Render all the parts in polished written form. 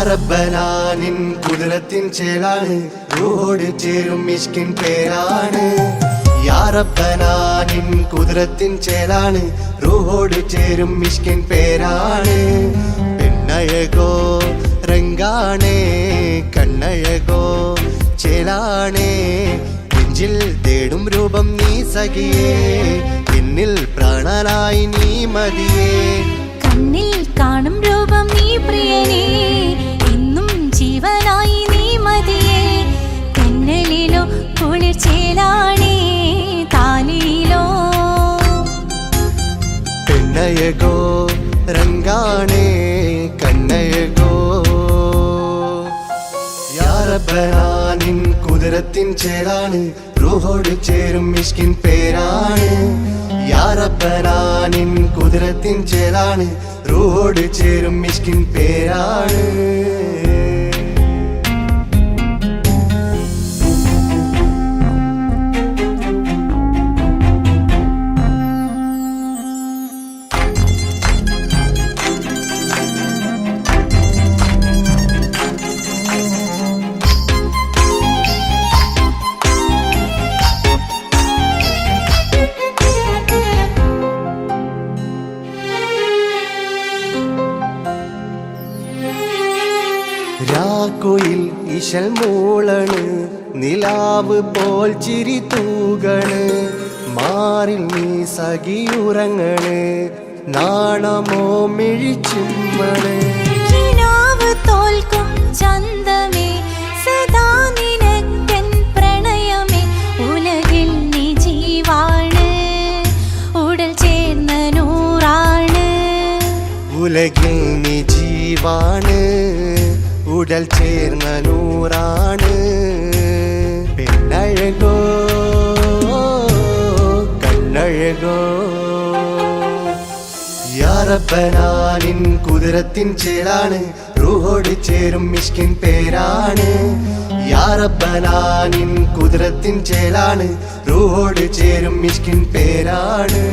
റബ്ബനാ നിൻ കുദ്റത്തിൻ ചേലാണ് റൂഹോട് ചേരും മിഷ്കിൻ പേരാണ് യാ റബ്ബനാ നിൻ കുദ്റത്തിൻ ചേലാണ് റൂഹോട് ചേരും മിഷ്കിൻ പേരാണ് പെണ്ണഴകോ രംഗാണേ കണ്ണഴകോ ചേലാണേ നെഞ്ചിൽ തേടും രൂപം നീ സഖിയേ എന്നിൽ പ്രാണനായി നീ മതിയേ കണ്ണിൽ കാണും രൂപം നീ പ്രിയനേ ഇന്നും ജീവനായി നീ മതിയേ തെന്നലിലോ കുളിർച്ചേലാണേ താലിയിലോ പെണ്ണഴകോ രംഗാണേ കണ്ണഴകോ യാ റബ്ബനാ നിൻ കുദ്റത്തിൻ ചേലാണ് റൂഹോട് ചേരും മിഷ്കിൻ പേരാണ് യാ റബ്ബനാ നിൻ കുദ്റത്തിൻ ചേലാണ് റൂഹോട് ചേരും മിഷ്കിൻ പേരാണ് രാക്കുയിൽ ഇശൽ മൂളണ് നിലാവ് പോൽ ചിരി തൂകണ് മാറിൽ നീ സഖിയുറങ്ങണ് നാണമോ മിഴിച്ചുമ്മണ് തോൽക്കും ചന്തമേ സദാ നിനക്കൻ പ്രണയമേ ഉലകിൽ നീ ജീവാണ് ഉടൽ ചേർന്ന നൂറാണ് ഉലകിൽ നീ ജീവാണ് ഉടൽ ചേർന്ന നൂറാണ് പെണ്ണഴകോ കണ്ണഴകോ യാ റബ്ബനാ നിൻ കുദ്റത്തിൻ ചേലാണ് റൂഹോട് ചേരും മിഷ്കിൻ പേരാണ് യാ റബ്ബനാ നിൻ കുദ്റത്തിൻ ചേലാണ് റൂഹോട് ചേരും മിഷ്കിൻ പേരാണ്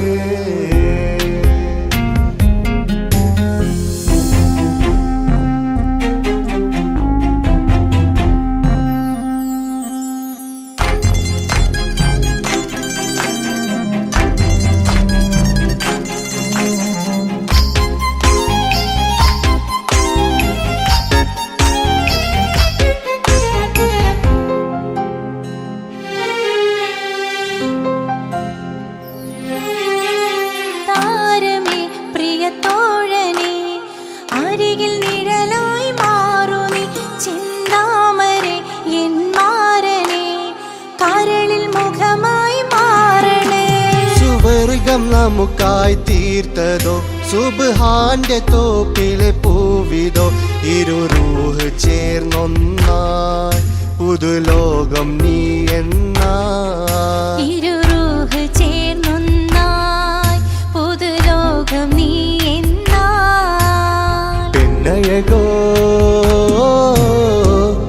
നമുക്കായി തീർത്തതോ സുബ്ഹാന്റെ തോപ്പിലെ പൂവിതോ ഇരു റൂഹ് ചേർന്നൊന്നായി പുതുലോകം നീ എന്നായി ഇരു റൂഹ് ചേർന്നൊന്നായി പുതുലോകം നീ എന്നായി പെണ്ണഴകോ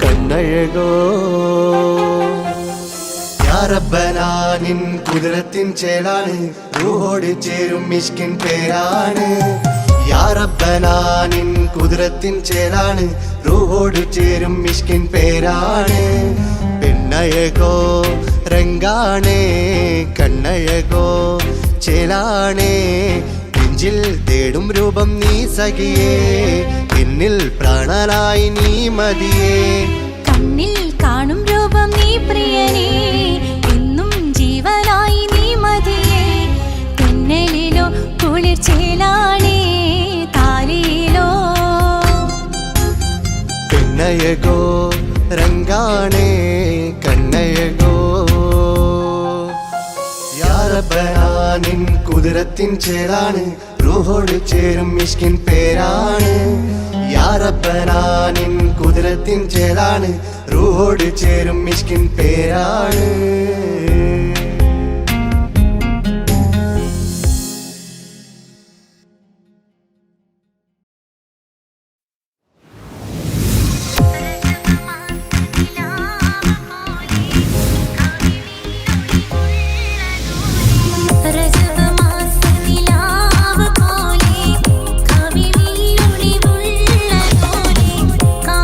കണ്ണഴകോ യാ റബ്ബനാ നിൻ കുദ്റത്തിൻ ചേലാണ് റൂഹോട് ചേരും മിഷ്കിൻ പേരാണ് യാ റബ്ബനാ നിൻ കുദ്റത്തിൻ ചേലാണ് റൂഹോട് ചേരും മിഷ്കിൻ പേരാണ് പെണ്ണഴകോ രംഗാണേ കണ്ണഴകോ ചേലാണേ നെഞ്ചിൽ തേടും രൂപം നീ സഖിയേ എന്നിൽ പ്രാണനായി നീ മതിയേ കണ്ണിൽ കാണും രൂപം നീ പ്രിയനേ എന്നും ജീവനായി നീ മതിയേ തെന്നലിലോ കുളിർച്ചേലാണേ താലിയിലോ പെണ്ണഴകോ രംഗാണേ കണ്ണഴകോ യാ റബ്ബനാ നിൻ കുദ്റത്തിൻ ചേലാണ് റൂഹോട് ചേരും മിഷ്കിൻ പേരാണ് യാ റബ്ബനാ നിൻ കുദ്റത്തിൻ ചേലാണ് റൂഹോട് ചേരും മിഷ്കിൻ പേരാണ് ും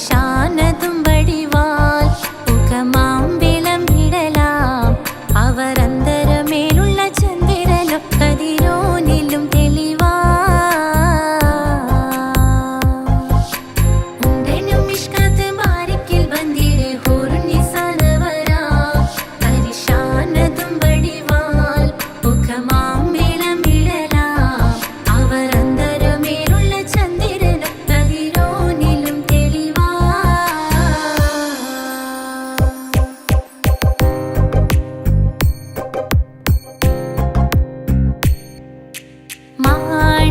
പരിശാനതും വടിവാൽ മുഖമാം വിളമ്പിടലാം അവരന്തരമേലുള്ള ചന്ദ്രനോ കതിരോനിലും തെളിവാ ഉണ്ടനും ഇഷ്കാത്ത് മാരിക്കിൽ വന്തിരെ ഹൂറുനിസാനവരാ പരിശാനതും വടിവാൽ മുഖമാം വിളമ്പിടലാം അവരന്തരമേലുള്ള ചന്ദ്രനോ കതിരോനിലും തെളിവാ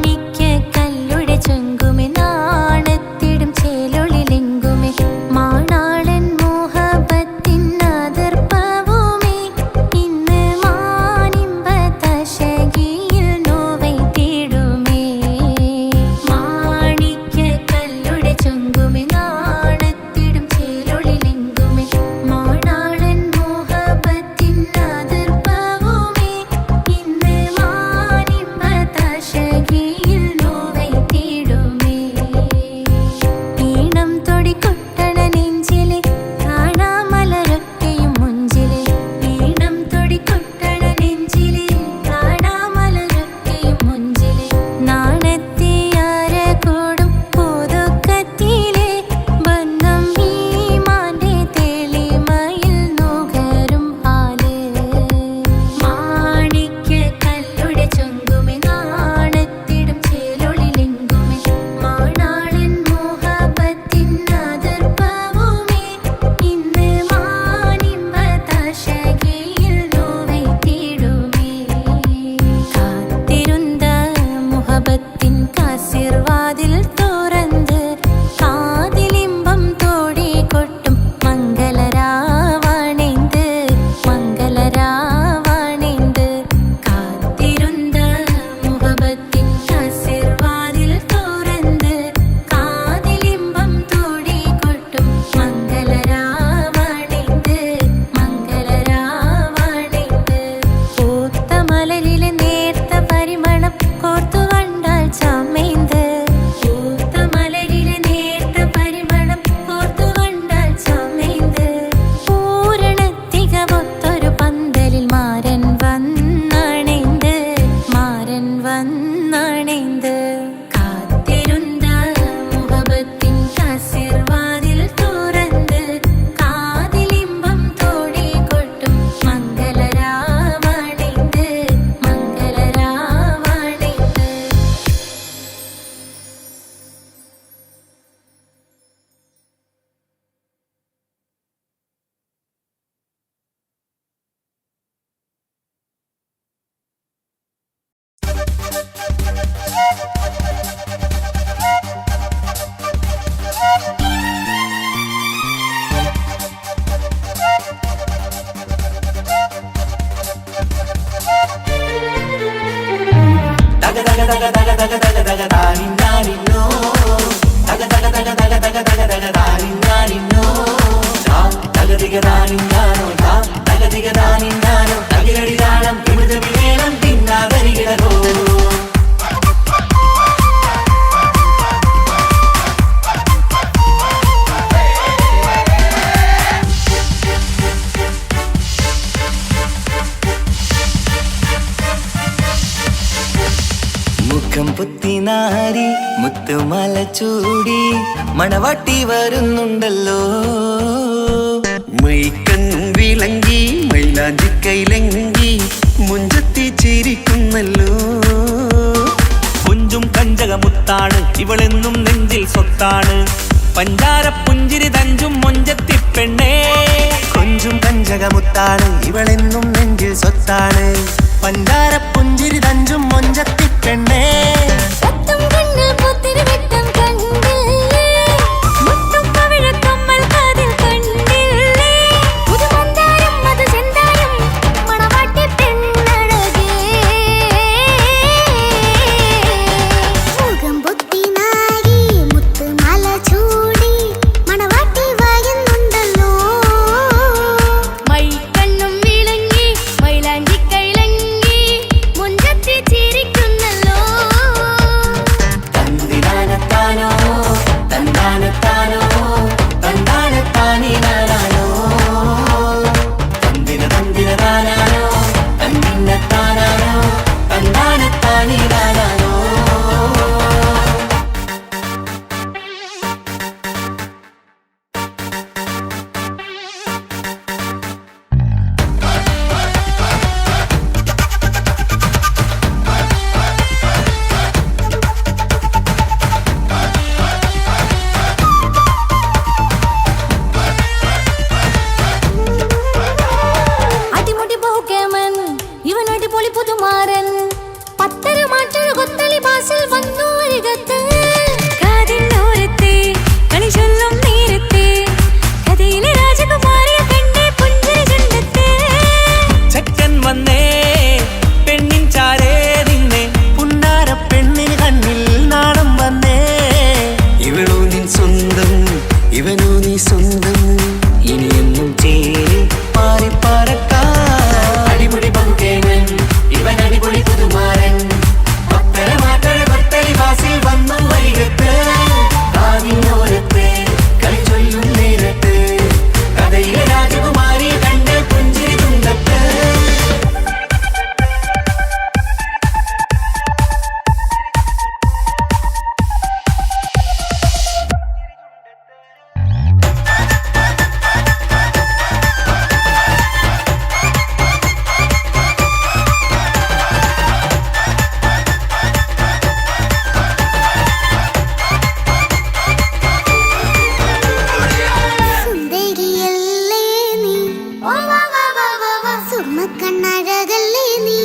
മാണിക്യക്കല്ലുടെ ചൊങ്കുമെ നാണത്തിടും ചേലൊളിലെങ്കുമെ മാണാളൻ മോഹബത്തിൻ അതിർപ്പവുമേ ഇന്ന് മാനിമ്പതശകിയിൽ നോവൈ തേടുമേ മാണിക്യക്കല്ലുടെ ചൊങ്കുമെ നാണത്തിടും ചേലൊളിലെങ്കുമെ മാണാളൻ മോഹബത്തിൻ അതിർപ്പവുമേ ഇന്ന് മാനിമ്പതശകിയിൽ നോവൈ തേടുമേ ഈണം തൊടികൊട്ടണ നെഞ്ചിലെ കാണാമലരൊക്കെയും മുഞ്ചിലെ ഈണം തൊടികൊട്ടണ നെഞ്ചിലെ കാണാമലരൊക്കെയും മുഞ്ചിലെ നാണത്തിയാര കൂടും പുതുക്കത്തിലെ ബന്ധം ഈമാന്റെ തെളിമയിൽ നുകരും ആല് മാണിക്യക്കല്ലുടെ ചൊങ്കുമെ നാണത്തിടും ചേലൊളിലെങ്കുമെ മാണാളൻ മോഹബത്തിൻ അതിർപ്പവുമേ ഇന്ന് മാനിമ്പതശകിയിൽ നോവൈ തേടുമേ കാത്തിരുந்த മുഹബത്തിൻ കാസിർവാതിൽ തുറന്ന് കാതിലിമ്പം തോടി കൊട്ടും മംഗളരാവണിന്ത് മംഗളരാവണിന്ത് കാത്തിരുந்த മുഹബത്തിൻ കാസിർവാതിൽ തുറന്ന് കാതിലിമ്പം തോടി കൊട്ടും മംഗളരാവണിന്ത് മംഗളരാവണിന്ത് പൂത്ത മലരിലെ നേർത്ത പരിമളം കോർത്തു കണ്ടാൽ ചമൈന്ത് പൂത്ത മലരിലെ നേർത്ത പരിമളം കോർത്തു കണ്ടാൽ ചമൈന്ത് പൂരണത്തികവൊത്തൊരു പന്തലിൽ മാരൻ വന്നണൈന്ത് മാരൻ വന്നണൈന്ത് കാത്തിരുந்த മുഹബത്തിൻ കാസിർവാതിൽ തുറന്ന് കാതിലിമ്പം തോടി കൊട്ടും മംഗളരാവണിന്ത് മംഗളരാവണിന്ത് മുഖം പുത്തിനാരി മുത്തുമല ചൂടി മണവാട്ടി വരുന്നുണ്ടല്ലോ മൈക്കണ്ണും വിളങ്ങി മൈലാഞ്ചി കൈലങ്കി മുഞ്ചത്തി ചിരിക്കുന്നല്ലോ കുഞ്ചും കഞ്ചകമുത്താണ് ഇവളെന്നും നെഞ്ചിൽ സ്വത്താണ് പഞ്ചാര പുഞ്ചിരി തഞ്ചും മൊഞ്ചത്തി പെണ്ണേ കൊഞ്ചും കഞ്ചകമുത്താണ് ഇവളെന്നും നെഞ്ചിൽ സ്വത്താണ് പഞ്ചാര പുഞ്ചിരി തഞ്ചും മൊഞ്ചത്തി പെണ്ണേ സത്തം കണ്ണിൽ പുത്തിരി വെട്ടം കണ്ടില്ലേ മുത്തും പവിഴക്കമ്മൽ കാതിൽ കണ്ടില്ലേ പുതുമന്ദാരം മധുചന്ദാരം മണവാട്ടി പെണ്ണഴകേ മുഖം പൊത്തി നാരി മുത്തുമാല ചൂടി മണവാട്ടി വായുന്നുണ്ടല്ലോ മൈക്കണ്ണും വിളങ്ങി മൈലാഞ്ചി കൈലങ്ങി മുഞ്ചത്തി ചിരിക്കുന്നല്ലോ ഇവനു നീ സ്വന്തം ഇനിയെന്നും ചേരി പാറി പറക്കാൻ അടിപൊളി ബഹുകേമൻ ഇവൻ അടിപൊളി പുതുമാരൻ ഭക്തര മാറ്റഴ ഭക്തരി വാസിൽ വന്നു വൈകത്ത് കാവിനോരത്ത് കളി ചൊല്ലും നേരത്ത് കഥയിലെ രാജകുമാരി കണ്ട് പുഞ്ചിരി തുണ്ടത്ത് സുന്ദരിയല്ലേ നീ സുമ്മക്കണ്ണഴകല്ലേ നീ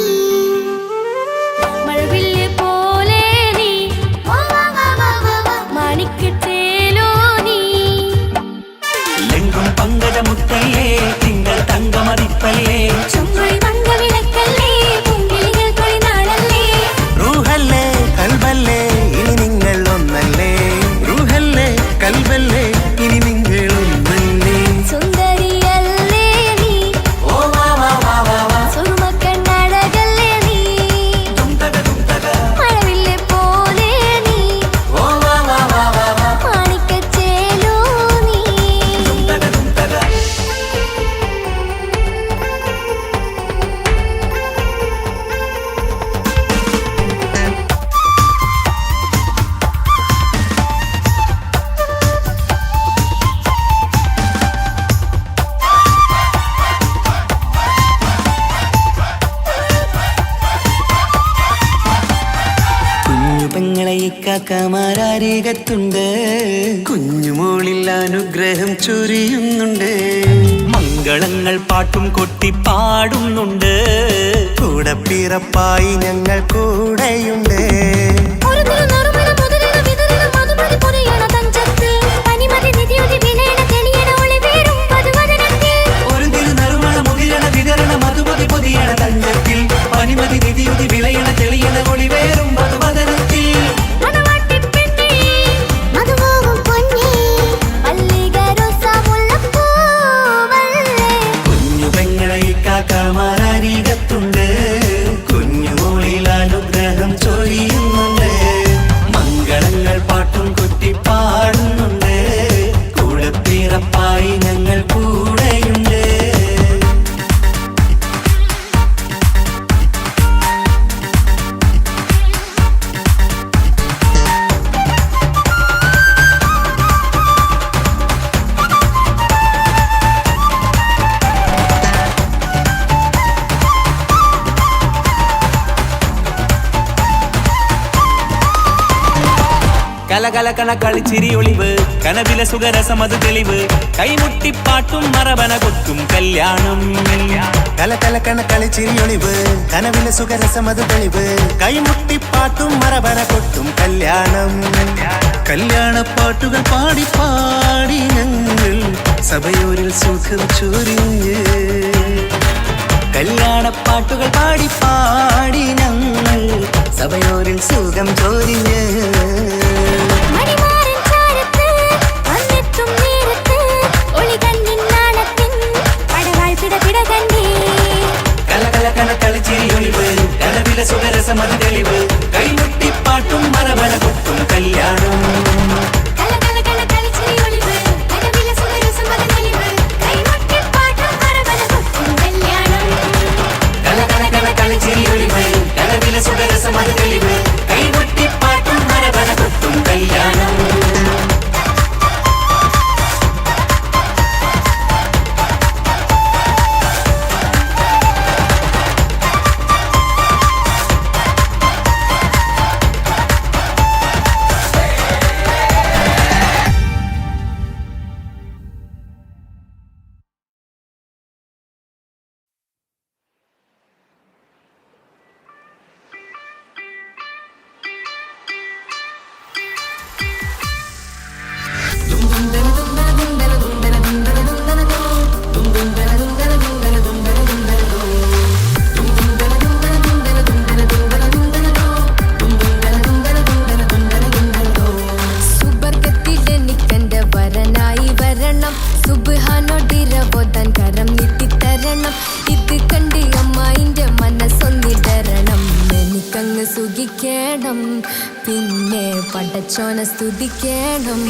മഴവില്ല് പോലെ നീ മാണിക്കത്തേലോ നീ എങ്കും പങ്കജമുത്തല്ലേ തിങ്കൾ തങ്കമതിപ്പല്ലേ ചുങ്കുഴി മങ്കവിളക്കല്ലേ പൂങ്കിളികൾ കൊളിനാളല്ലേ റൂഹല്ലേ കൽബല്ലേ ഇനി നിങ്ങൾ ഒന്നല്ലേ റൂഹല്ലേ കൽബല്ലേ ഇനി നിങ്ങൾ ഒന്നല്ലേ സുന്ദരിയല്ലേ നീ ഓ വാ വാ വാ വാ വാ സുറുമക്കണ്ണഴകല്ലേ നീ മഴവില്ല് പോലെ നീ ഓ വാ വാ വാ വാ വാ മാണിക്കച്ചേലോ നീ കുഞ്ഞു പെങ്ങളെ ഇക്കാക്കമാരാരീകത്തുണ്ട് കുഞ്ഞുമോളിൽ അനുഗ്രഹം ചൊരിയുന്നുണ്ട് മംഗളങ്ങൾ പാട്ടും കൊട്ടി പാടുന്നുണ്ട് കൂടെ പിറപ്പായി ഞങ്ങൾ കൂടെയുണ്ട് ഒരു നറുമണ മുതലിന വിതരണ മധുമതി പൊരിയണ തഞ്ചത്തിൽ പനിമതി നിധിയുടെ വിലയണ തെളിയണ ഒളിവേറും മധുവദനത്തിൽ ഒരു തിരുനറുമണ മുതിരണ വിതരണ മധുമതി പൊതിയണ തഞ്ചത്തിൽ പനിമതി നിധിയുതി വിളയണ തെളിയണ ഒളിവേറും മധുവദനത്തിൽ മണവാട്ടിപ്പെണ്ണേ മധുപോകും പൊന്നേ മല്ലികരൊസമുല്ലപ്പൂവല്ലേ കുഞ്ഞു പെങ്ങളെ ഇക്കാക്കമാരാരീകത്തുണ്ട് കുഞ്ഞുമോളിൽ അനുഗ്രഹം ചൊരിയുന്നുണ്ട് മംഗളങ്ങൾ പാട്ടും കൊട്ടി പാടുന്നുണ്ട് കൂടെ പിറപ്പായി ഞങ്ങൾ കൂടെയുണ്ട് കലകലകണ കളിച്ചിരി ഒളിവ് കനവില സുഖരസമത് തെളിവ് കൈമുട്ടിപ്പാട്ടും മറവന കൊത്തും കല്യാണം കലകലക്കണ കളിച്ചിരിയൊളിവ് കനവിലെ സുഖരസമത് തെളിവ് കൈമുട്ടിപ്പാട്ടും മറവര കൊട്ടും കല്യാണം കല്യാണപ്പാട്ടുകൾ പാടി പാടി ഞങ്ങൾ സഭയോരിൽ സുഖം ചൊരിഞ്ഞ് കല്യാണപ്പാട്ടുകൾ പാടി പാടി ഞങ്ങൾ സഭയോരിൽ സുഖം ചൊരിഞ്ഞ് മണിമാരൻ ചാരത്ത് വന്നെത്തും നേരത്ത് ഒളികണ്ണിൻ നാണത്തിൻ പടവാൾ പിടപിട കണ്ടേ കലകലകണ കളിച്ചിരിയൊളിവ് കനവില സുഖരസമത് തെളിവ് കൈമുട്ടിപ്പാട്ടും മറവന കൊട്ടും കല്യാണം കലകലകണ കളിച്ചിരിയൊളിവ് കനവില സുഖരസമത് തെളിവ് കൈമുട്ടിപ്പാട്ടും മറവന കൊട്ടും കല്യാണം കലകലകണ കളിച്ചിരിയൊളിവ് കനവില സുഖരസമത് തെളിവ് കൈമുട്ടിപ്പാട്ടും മറവന കൊട്ടും സുബ്ഹാനോടിരവോതാൻ കരം നീട്ടിത്തരണം ഇത് കണ്ട് അമ്മായിന്റെ മനസ്സൊന്നിടരണം എനിക്കങ്ങ് സുഖിക്കണം പിന്നെ പടച്ചോനെ സ്തുതിക്കണം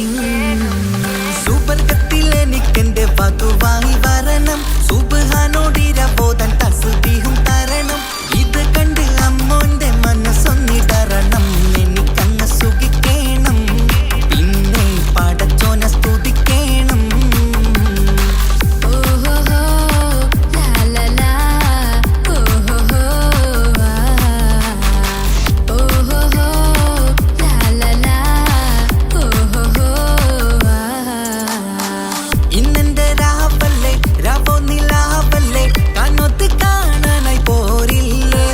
സുബർഗത്തിൽ എനിക്കെന്റെ വധുവായി വരണം സുബ്ഹാനോടിരവോതാൻ തസ്ബീഹും തരണം ഇത് കണ്ട് അമ്മോന്റെ മനസ്സൊന്നിടരണം എനിക്കങ്ങ് സുഖിക്കണം പിന്നെ പടച്ചോനെ സ്തുതിക്കണം ഓഹോഹോ ലാലലാ ഓഹോഹോ ഓഹോഹോ ലാലലാ ഓഹോഹോ ഇന്നെന്റെ രാവല്ലേ രാവോ നിലാവല്ലേ കണ്ണൊത്ത് കാണാനായി പോരില്ലേ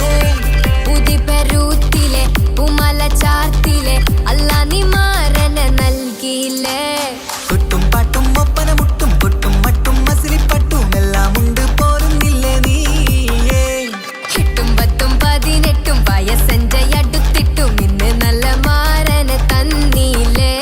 ഉദിപെരൂത്തിലെ ഉമല ചാർത്തിലെ അല്ലാ നീ മാരനെ നൽകിയില്ലേ കൊട്ടും പാട്ടും ഒപ്പന മുട്ടും കൊട്ടും മട്ടും മസിലിപ്പട്ടും എല്ലാം ഉണ്ട് പോരുന്നില്ലേ നീയേ 8 10 18 വയസ്സെന്റെ അടുത്തിട്ടും ഇന്ന് നല്ല മാരനെ തന്നീലേ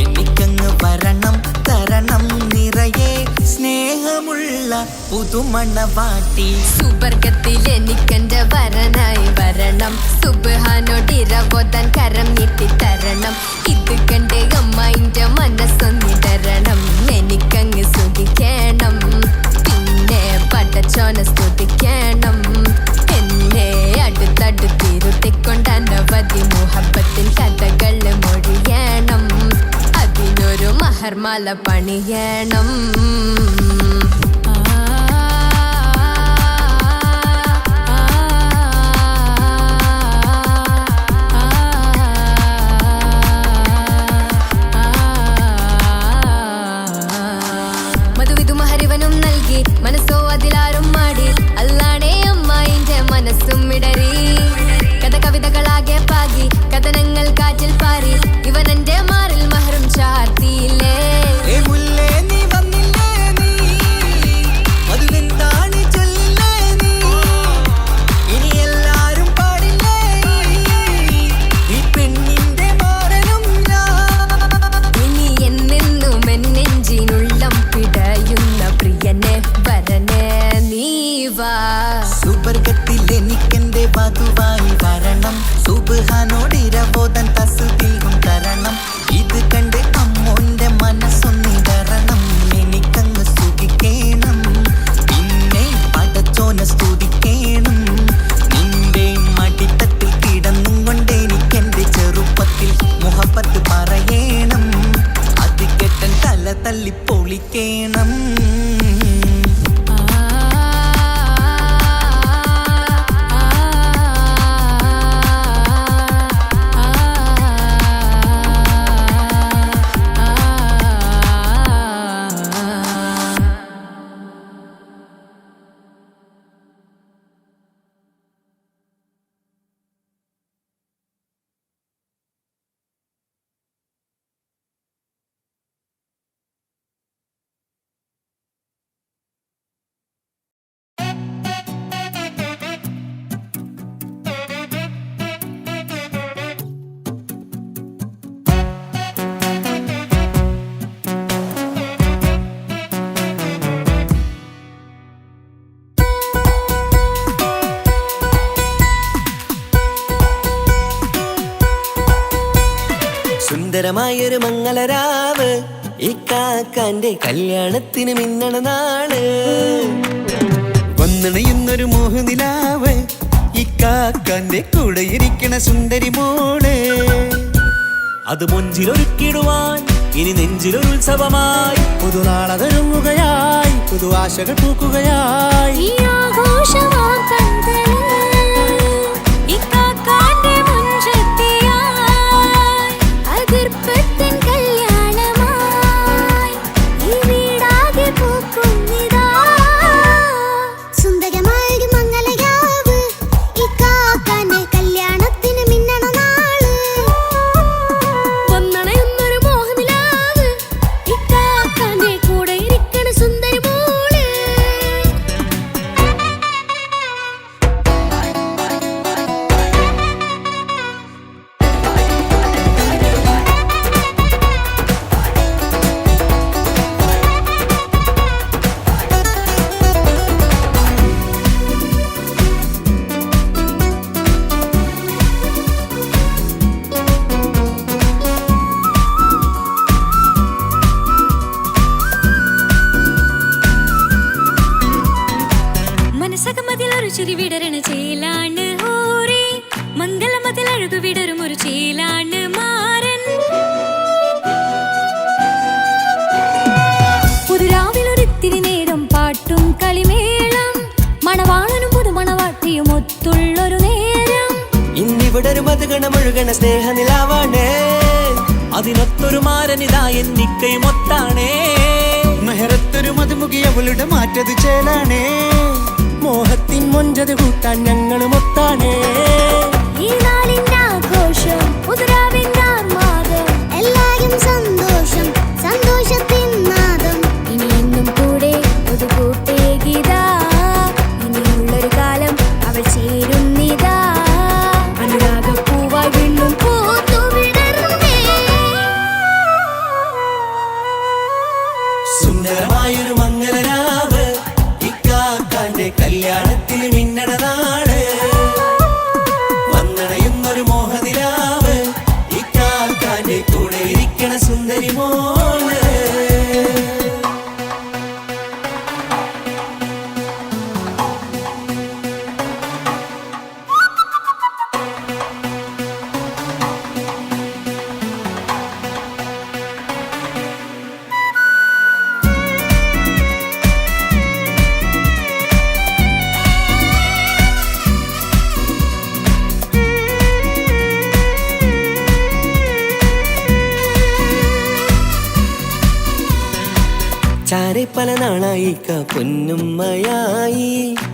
എനിക്കങ്ങ് വരണം തരണം നിറയെ സ്നേഹമുള്ള പുതുമണവാട്ടി സുബർഗത്തിൽ എനിക്കെന്റെ വരനായി വരണം സുബ്ഹാനോടിരവോതാൻ കരം നീട്ടിത്തരണം ഇത് കണ്ട് അമ്മായിന്റെ മനസ്സൊന്നിടരണം എനിക്കങ്ങ് സുഖിക്കണം പിന്നെ പടച്ചോനെ സ്തുതിക്കണം എന്നെ അടുത്തടുത്തിരുത്തിക്കൊണ്ട് അനവധി മുഹബത്തിൻ കഥകൾ മൊഴിയണം അതിനൊരു മഹർമാല പണിയണം മധുവിധു മഹരിവനും നൽകി മനസ്സോ അതിലാരും മാടി അല്ലാണേ അമ്മായിന്റെ മനസ്സും ഇടറി കഥ കവിതകളാകെ പാകി കഥനങ്ങൾ കാറ്റിൽ പാറി ഇവനെന്റെ മാറിൽ മഹറും ചാർത്തിയില്ലേ ഏ മുല്ലേ നീ വന്നില്ലേ നീ മധുവെന്താണ് ചൊല്ലില്ലേ നീ ഇനി എല്ലാരും പാടില്ലേ ഈ പെണ്ണിന്റെ മാറനും ഞാൻ ഇനി എന്നെന്നും എന്നെഞ്ചിനുള്ളം പിടയുന്ന പ്രിയനെ വരനെ നീ വാ സുബർഗത്തിൽ എനിക്കെന്റെ വധുവായി വരണം സുബ്ഹാനോടിരവോതാൻ തസ്ബീഹും തരണം ഇത് കണ്ട് അമ്മോന്റെ മനസ്സൊന്നിടരണം എനിക്കങ്ങ് സുഖിക്കണം പിന്നെ പടച്ചോനെ സ്തുതിക്കണം നിന്റെ മടിത്തട്ടിൽ കിടന്നും കൊണ്ട് എനിക്കെന്റെ ചെറുപ്പത്തിൽ മുഹബത്ത് പറയണം അത് കെട്ടൻ തല തല്ലി പൊളിക്കണം സുന്ദരമായൊരു മംഗളരാവ് ഇക്കാക്കാന്റെ കല്യാണത്തിന് മിന്നണ നാള് വന്നണയുന്നൊരു മോഹനിലാവ് ഇക്കാക്കാന്റെ കൂടെ ഇരിക്കണ സുന്ദരി മോള് അത് മുഞ്ചിലൊരുക്കിടുവാൻ ഇനി നെഞ്ചിലൊരു ഉത്സവമായി പുതുനാളതൊരുങ്ങുകയായി പുതുവാശകൾ പൂക്കുകയായി ഈ ആഘോഷമാം കൺകളിൽ ഇക്കാക്കാന്റെ മുൻചെത്തിയായി അതിർപ്പത്തിൻ കല്യാണമായി ഈ വീടാകെ പൂക്കുന്നിതാ സുന്ദരമായൊരു മംഗളരാവ് ഇക്കാക്കാന്റെ കല്യാണത്തിന് മിന്നണ നാള് വന്നണയുന്നൊരു മോഹനിലാവ് ഇക്കാക്കാന്റെ കൂടെ ഇരിക്കണ സുന്ദരി മോള് ചിരി വിടരണ ചേലാണ് ഹോറി മംഗളമതിൽ അഴകു വിടരും ഒരു ചേലാണ് മാരൻ പുതുരാവിലൊരിത്തിരി നേരം പാട്ടും കളിമേളം മണവാളനും പുതുമണവാട്ടിയും ഒത്തുള്ളൊരു നേരം ഇന്നിവിടെ ഒരു മധുഗണമൊഴുകണ സ്നേഹനിലാവാണേ അതിനൊത്തൊരു മാരനിതാ എന്നിക്കയും ഒത്താണേ മെഹറത്തൊരു മധുമുഖി അവളുടെ മാറ്റത് ചേലാണേ മോഹത്തിൻ മൊഞ്ചത് കൂട്ടാൻ ഞങ്ങളും ഒത്താണേ ഈ നാളിന്റെ ആഘോഷം പുതുരാവിന്റെ ആർമാദം എല്ലാരും സന്തോഷം സന്തോഷത്തിൻ നാദം ഇനി എന്നും കൂടെ പുതുകൂട്ടേ ഗീതാ ഇനിയുള്ളൊരു കാലം അവൾ ചേരുന്നിതാ അനുരാഗപ്പൂവായി വീണ്ടും പൂത്തു വിടർന്നേ സുന്ദരമായൊരു മംഗളരാവ് ഇക്കാക്കാന്റെ കല്യാണത്തിന് മിന്നണ നാട് വന്നണയുന്നൊരു മോഹനിലാവ് ഇക്കാക്കാന്റെ കൂടെ ഇരിക്കണ സുന്ദരി മോള് ചാരെ പല നാളായി പൊന്നുമ്മയായി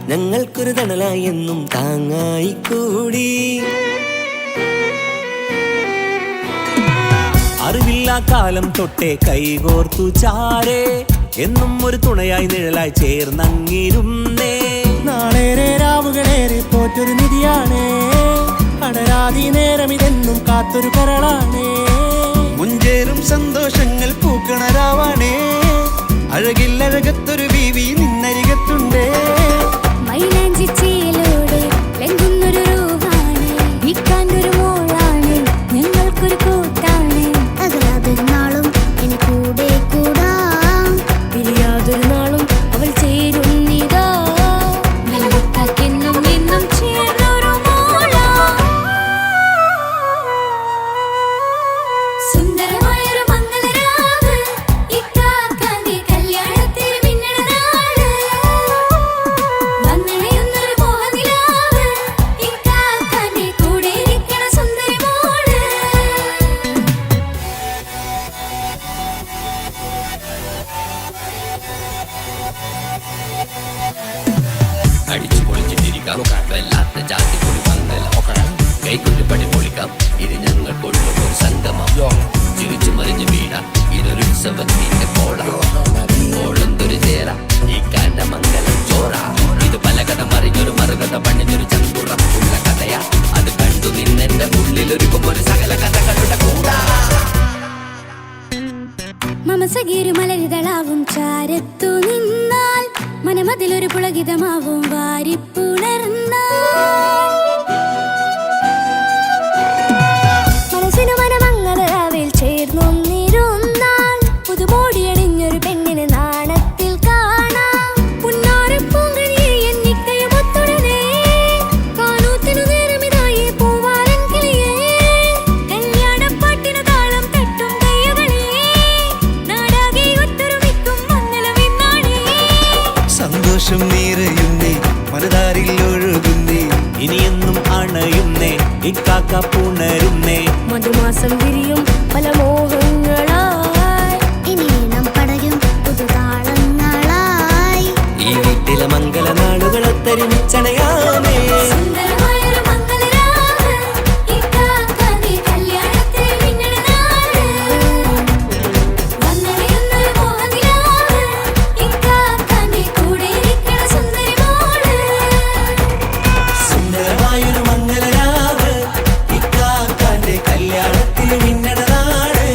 ഞങ്ങൾക്കൊരു തണലായി എന്നും താങ്ങായി കൂടി അറിവില്ലാ കാലം തൊട്ടേ കൈകോർത്തു ചാരേ എന്നും ഒരു തുണയായി നിഴലായി ചേർന്നങ്ങിരുന്നേ നാളേറെ രാവുകളേറെ പോറ്റൊരു നിധിയാണേ അടരാതി നേരം ഇതെന്നും കാത്തൊരു കരളാണേ മുഞ്ചേറും സന്തോഷങ്ങൾ പൂക്കണരാവാണേ അഴകില്ലഴകത്തൊരു ബീവി നിന്നരികത്തുണ്ടേ മൈലാഞ്ചി ചേലോടെ ലംഘുന്നൊരു രൂപാണ് വിൽക്കാനൊരു മോളാണ് ഞങ്ങൾക്കൊരു കൂട്ടാണ് അകലാതൊരു നാളും ഇനി കൂടെ കൂടാം പിരിയാതൊരു നാളും അവൾ ചേരുന്നിതാ നൽകെന്നും എന്നും ചേർന്നൊരു മോള സുന്ദരമായൊരു മംഗളരാവ് ഇക്കാക്കാന്റെ കല്യാണത്തിന് മിന്നണ നാട് വന്നണയുന്നൊരു മോഹനിലാവ് ഇക്കാക്കാന്റെ കൂടെ ഇരിക്കണ സുന്ദരി മോള് അടിച്ചു പൊളിച്ചിട്ടിരിക്കാം വല്ലാത്ത ജാതി പൊളി മംഗലം കൈകൊണ്ട് പണി പൊളിക്കാം ഇത് ഞങ്ങൾ കൊള്ളും ഒരു സംഗമം ചിരിച്ചു മറിഞ്ഞു വീണ ഇതൊരു ഉത്സവത്തിന്റെ ഓളന്തൊരു ചേര ഈ കാന്റെ മംഗലം ചോറ ഇത് പല കഥ മറിഞ്ഞൊരു മറുകഥ പണിഞ്ഞൊരു ചങ്കുറപ്പുള്ള കഥയാ അത് കണ്ടു നിന്നെന്റെ ഉള്ളിലൊരുക്കും ഒരു സകല കഥകളുടെ കൂടാ മമസഗീരു മലരിതളാവും ചാരത്തു നിന്നാൽ മനമതിലൊരു പുളകിതമാവും വാരിപ്പുണർന്നാൽ മനസ്സിനു മനമംഗളരാവിൽ ചേർന്നൊന്നിരുന്നാൽ പുതുമോടിയണിഞ്ഞൊരു പെണ്ണിന് നാണത്തിൽ കാണാം പുന്നാരപ്പൂങ്കണിയെ എന്നിക്കയും ഒത്തുടനെ കാനൂത്തിനു നേരമിതായി പൂവാലൻ കിളിയേ കല്യാണപ്പാട്ടിനു താളം തട്ടും കയ്യുകളേ നാടാകെ ഒത്തൊരുമിക്കും മംഗളമെന്നാണേ സന്തോഷം നിറയുന്നേ മനതാരിൽ ഒഴുകുന്നേ ഇനിയെന്നും അണയുന്നേ ഇക്കാക്ക പുണരുന്നേ മധുമാസം വിരിയും പല മോഹങ്ങളായി ഇനി ഇണം പടരും പുതുതാളങ്ങളായി ഈ വീട്ടിലെ മംഗള നാളുകളൊത്തരിച്ചണയാമേ സുന്ദരമായൊരു മംഗളരാവ് ഇക്കാക്കാന്റെ കല്യാണത്തിന് മിന്നണ നാട് വന്നണയുന്നൊരു മോഹനിലാവ് ഇക്കാക്കാന്റെ കൂടെ ഇരിക്കണ സുന്ദരി മോള് സുന്ദരമായൊരു മംഗളരാവ് ഇക്കാക്കാന്റെ കല്യാണത്തിന് മിന്നണ നാട്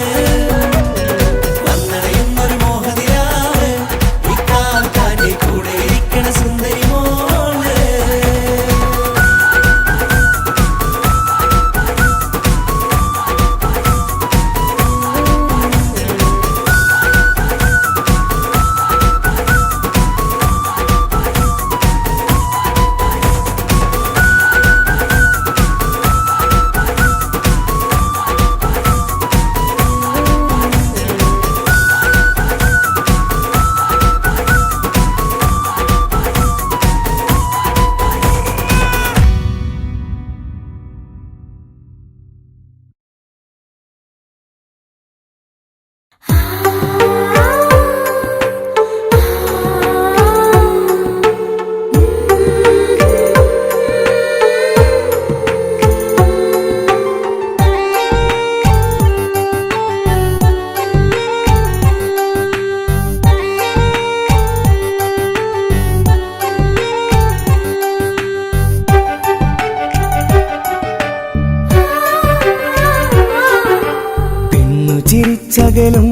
ചിരിച്ചകലും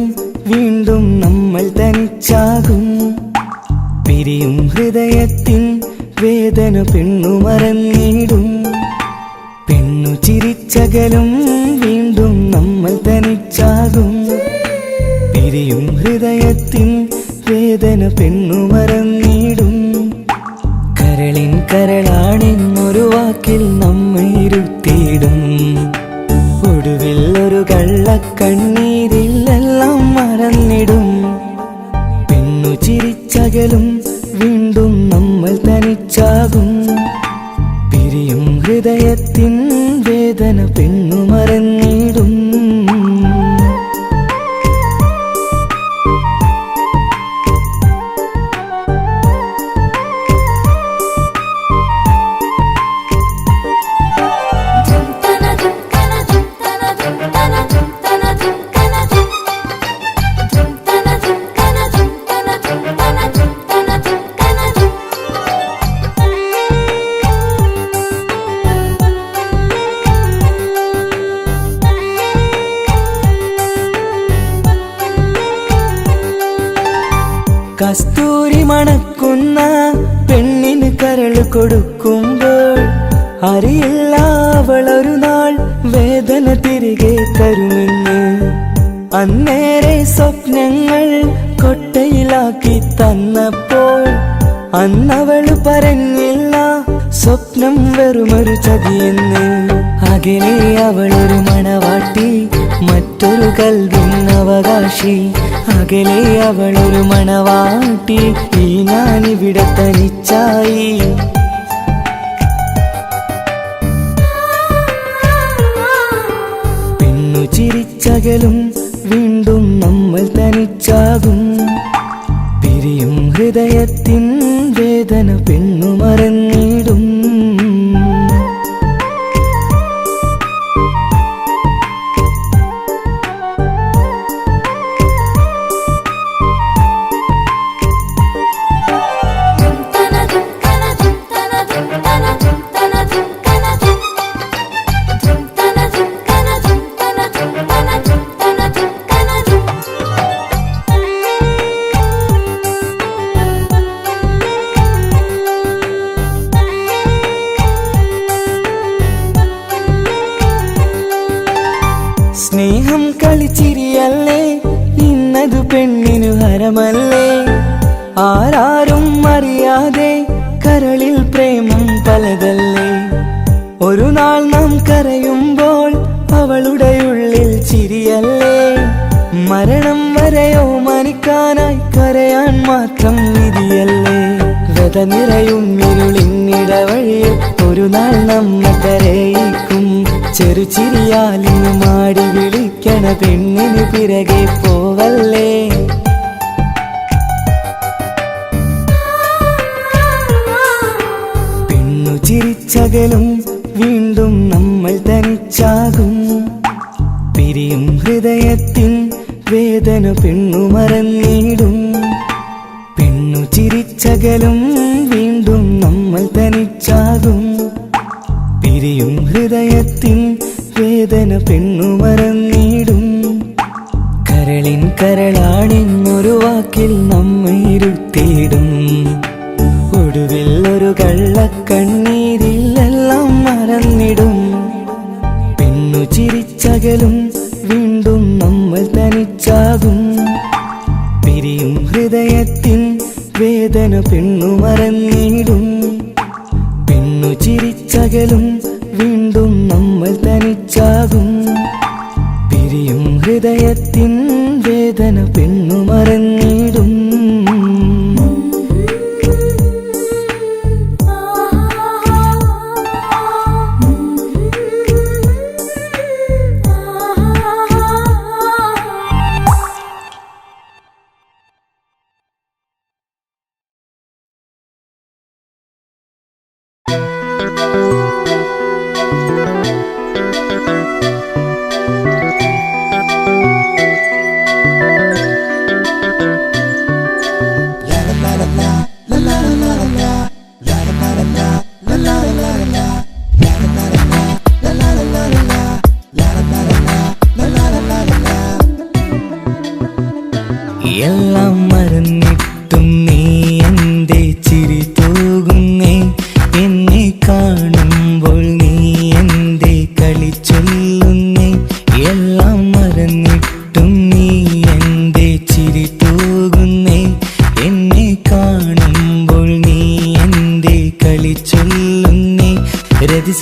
വീണ്ടും നമ്മൾ തനിച്ചാകും. പിരിയും ഹൃദയത്തിൻ വേദന പെണ്ണു മറന്നിടും. പെണ്ണു ചിരിച്ചകലും വീണ്ടും നമ്മൾ തനിച്ചാകും. പിരിയും ഹൃദയത്തിൻ വേദന പെണ്ണു മറന്നിടും. കരളിൻ കരളാണെന്നൊരു വാക്കിൽ നമ്മെ ഇരുത്തിയിടും. ഒടുവിൽ ഒരു കള്ളക്കണ്ണീരിലെല്ലാം മറന്നിടും. പെണ്ണു ചിരിച്ചകലും വീണ്ടും നമ്മൾ തനിച്ചാകും. പിരിയും ഹൃദയത്തിൻ വേദന പെണ്ണു മറന്നിടും. കസ്തൂരി മണക്കുന്ന പെണ്ണിന് കരൾ കൊടുക്കുമ്പോൾ അറിയില്ല അവളൊരു നാൾ വേദന തിരികെ തരുമെന്ന്. അന്നേരെ സ്വപ്നങ്ങൾ കൊട്ടയിലാക്കി തന്നപ്പോൾ അന്നവള് പറഞ്ഞില്ല സ്വപ്നം വെറുമൊരു ചതിയെന്ന്. അകലെ അവളൊരു മണവാട്ടി, മറ്റൊരു കൽവിൻ അവകാശി. അകലെ അവളൊരു മണവാട്ടി, ഈ ഞാനിവിടെ തനിച്ചായി. പെണ്ണു ചിരിച്ചകലും വീണ്ടും നമ്മൾ തനിച്ചാകും. പിരിയും ഹൃദയത്തിൻ വേദന പെണ്ണു മറന്നിടും. സ്നേഹം കളിച്ചിരിയല്ലേ, ഇന്നതു പെണ്ണിനു ഹരമല്ലേ. ആരാരും അറിയാതെ കരളിൽ പ്രേമം പലതല്ലേ. ഒരു നാൾ നാം കരയുമ്പോൾ അവളുടെ ഉള്ളിൽ ചിരിയല്ലേ. മരണം വരെയോ മനിക്കാനായി കരയാൻ മാത്രം വിധിയല്ലേ. വ്യത നിറയും ഇരുളിന്നിടവഴിയിൽ ഒരു നാൾ നമ്മെ കരയിക്കും. ചെറുചിരിയാലിന് മാടി വിളിക്കണ പെണ്ണിന് പിറകെ പോവല്ലേ. പെണ്ണു ചിരിച്ചകലും വീണ്ടും നമ്മൾ തനിച്ചാകും. പിരിയും ഹൃദയത്തിൻ വേദന പെണ്ണു മറന്നിടും. പെണ്ണു ചിരിച്ചകലും വീണ്ടും നമ്മൾ തനിച്ചാകും. പിരിയും ഹൃദയത്തിൻ വേദന പെണ്ണു മറന്നിടും. കരളിൻ കരളാണെന്നൊരു വാക്കിൽ നമ്മെ ഇരുത്തിയിടും. ഒടുവിൽ ഒരു കള്ളക്കണ്ണീരിലെല്ലാം മറന്നിടും. പെണ്ണു ചിരിച്ചകലും വീണ്ടും നമ്മൾ തനിച്ചാകും. പിരിയും ഹൃദയത്തിൻ വേദന പെണ്ണു മറന്നിടും. പെണ്ണു ചിരിച്ചകലും വീണ്ടും നമ്മൾ തനിച്ചാകും. പിരിയും ഹൃദയത്തിൻ വേദന പെണ്ണു മറന്നിടും.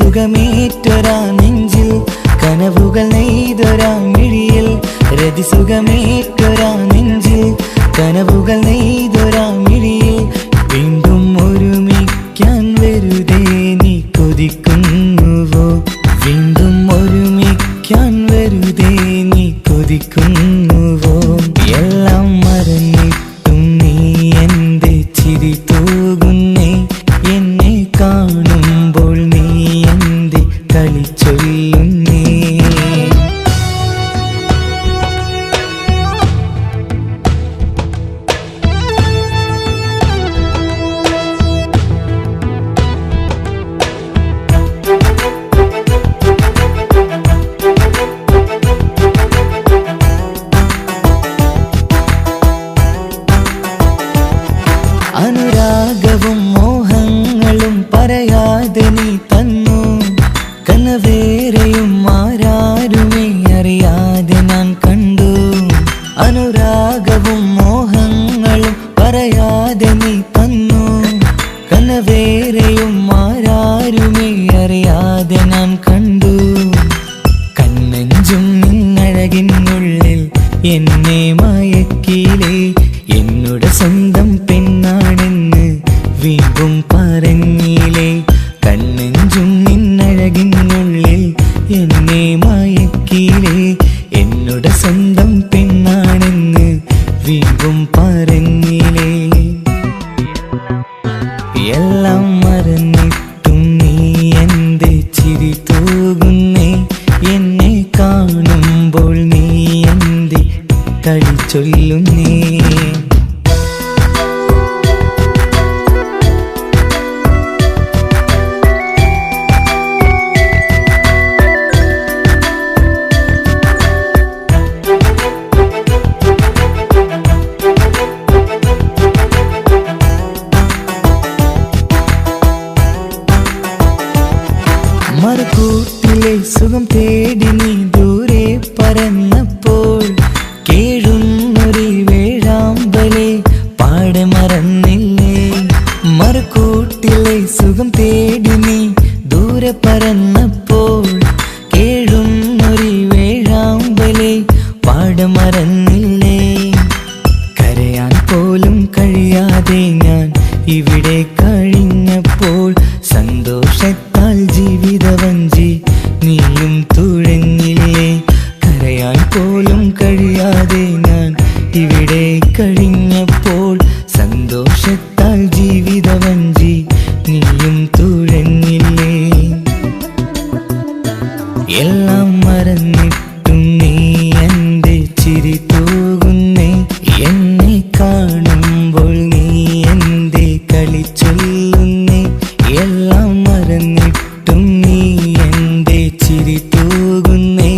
രതിസുഖമേറ്റൊരാ നെഞ്ചിൽ കനവുകൾ നെയ്തൊരാ മിഴിയിൽ രതിസുഖമേറ്റൊരാ നെഞ്ചിൽ കനവുകൾ നെയ്തൊരാ മിഴിയിൽ വീണ്ടും ഒരുമിക്കാൻ വെറുതെ നീ കൊതിക്കുന്നുവോ വീണ്ടും ഒരുമിക്കാൻ വെറുതെ നീ കൊതിക്കുന്നുവോ എല്ലാം മറന്നിട്ടും നീ എന്റെ ചിരി തൂകുന്നേ എന്നെ കാണുമ്പോൾ നീ എന്റെ കളി ചൊല്ലുന്നേ അനുരാഗവും മോഹങ്ങളും പറയാതെ നീ തന്നു കനവേറെയും ആരാരുമേ അറിയാതെ ഞാൻ കണ്ടു അനുരാഗവും മോഹങ്ങളും പറയാതെ നീ തന്നു കനവേറെയും ആരാരുമേ അറിയാതെ ഞാൻ കണ്ടു കണ്ണഞ്ചും നിന്നഴകിനുള്ളിൽ എന്നെ മയക്കിലേ എന്നോട് സ്വന്തം പെണ്ണാണെന്ന് വീണ്ടും പറഞ്ഞില്ലേ കണ്ണഞ്ചും നിന്നഴകിനുള്ളിൽ എന്നെ മയക്കിലേ എന്നോട് സ്വന്തം പെണ്ണാണെന്ന് വീണ്ടും പറഞ്ഞില്ലേ എല്ലാം മറന്നിട്ടും നീ എന്റെ ചിരി തൂകുന്നേ എന്നെ കാണുമ്പോൾ നീ എന്റെ കളി ചൊല്ലുന്നേ മറുകൂട്ടിലെ സുഖം തേടി നീ ദൂരെ പറന്നപ്പോൾ കേഴുന്നൊരു വേഴാമ്പലെ പാടെ മറന്നില്ലേ മറുകൂട്ടിലെ സുഖം തേടി നീ ദൂരെ പറന്നപ്പോൾ കേഴുന്നൊരു വേഴാമ്പലെ പാടെ മറന്നില്ലേ കരയാൻ പോലും കഴിയാതെ ഞാൻ ഇവിടെ കഴിഞ്ഞപ്പോൾ സന്തോഷത്താൽ ജീവിതവഞ്ചി നീയും തുഴഞ്ഞില്ലേ കരയാൻ പോലും കഴിയാതെ ഞാൻ ഇവിടെ കഴിഞ്ഞപ്പോൾ സന്തോഷത്താൽ ജീവിതവഞ്ചി നീയും തുഴഞ്ഞില്ലേ എല്ലാം മറന്നിട്ടും നീ എന്റെ ചിരി തൂകുന്നേ എന്നെ കാണുമ്പോൾ നീ എന്റെ കളി ചൊല്ലുന്നേ എല്ലാം മറന്നിട്ടും നീ എന്റെ ചിരി തൂകുന്നേ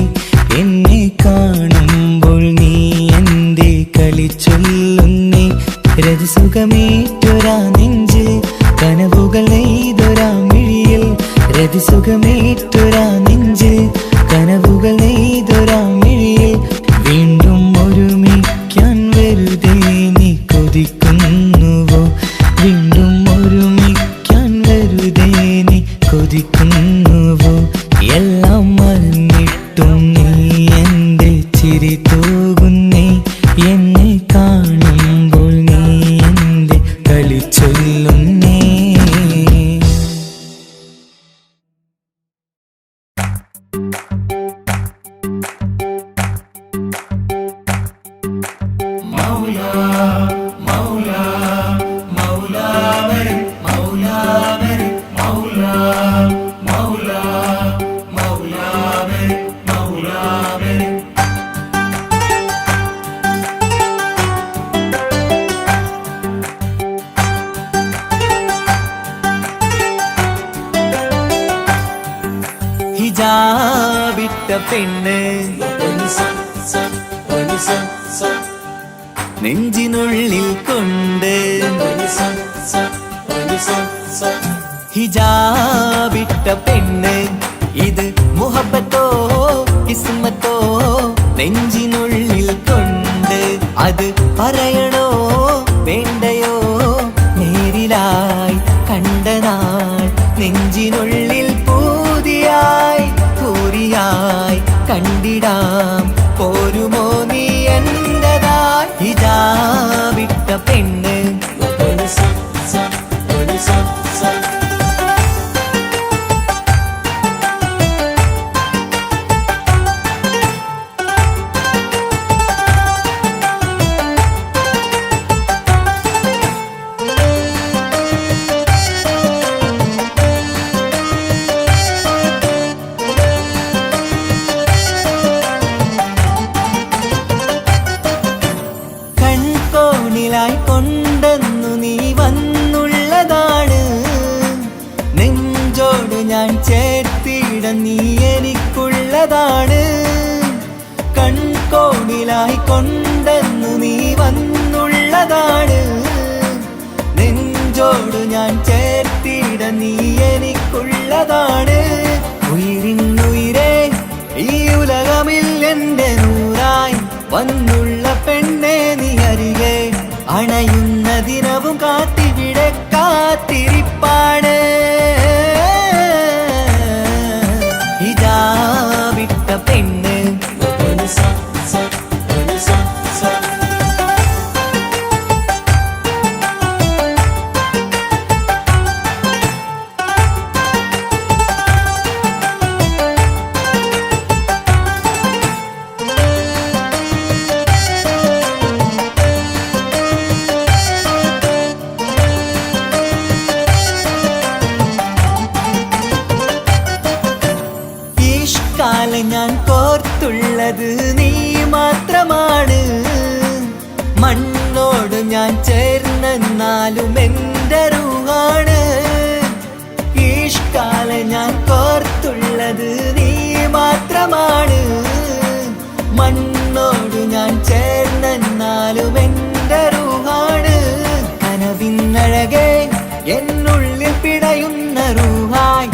എന്നെ കാണുമ്പോൾ നീ എന്റെ കളി ചൊല്ലുന്നേ രതിസുഖമേറ്റൊരാ നെഞ്ചിൽ കനവുകൾ നെയ്തൊരാ മിഴിയിൽ രതിസുഖമേറ്റൊരാ നെഞ്ചിൽ കനവുകൾ നെയ്തൊരാ മിഴിയിൽ വീണ്ടും ഒരുമിക്കാൻ വെറുതെ നീ കൊതിക്കുന്നുവോ വീണ്ടും ഒരുമിക്കാൻ വെറുതെ നീ കൊതിക്കുന്നുവോ എല്ലാം മറന്നിട്ടും നീ എന്റെ ചിരി തൂകുന്നേ എന്നെ കാണുമ്പോൾ നീ എന്റെ കളി ചൊല്ലുന്നേ ഹിജാബിട്ട പെണ്ണ് നെഞ്ചിനുള്ളിൽ കൊണ്ട് ഹിജാബിട്ട പെണ്ണ് ഇത് മുഹബത്തോ കിസ്മത്തോ നെഞ്ചിനുള്ളിൽ കൊണ്ട് അത് പറയണോ വേണ്ടയോ നേരിലായി കണ്ട നാൾ നെഞ്ചിനുള്ളിൽ പൂ വന്നതാണ് കൺകോണിലായി കൊണ്ടെന്നു നീ വന്നുള്ളതാണ് നെഞ്ചോട് ഞാൻ ചേർത്തിട നീ എനിക്കുള്ളതാണ് ഉയിരിന്നുയിരേ ഈ ഉലകമിൽ എന്റെ നൂറായി വന്നുള്ള പെണ്ണെ നീ അരികെ അണയുന്ന ദിനവും കാത്തിവിടെ കാത്തിരിപ്പാണ് ഇതാ വിട്ട പെണ്ണ് ഞാൻ കോർത്തുള്ളത് നീ മാത്രമാണ് മണ്ണോട് ഞാൻ ചേർന്നെന്നാലും എൻ്റെ റൂഹാണ് ഈഷ്കാലെ ഞാൻ കോർത്തുള്ളത് നീ മാത്രമാണ് മണ്ണോട് ഞാൻ ചേർന്നെന്നാലും എൻ്റെ റൂഹാണ് കനവിന്നഴകെ എന്നുള്ളിൽ പിടയുന്ന റൂഹായി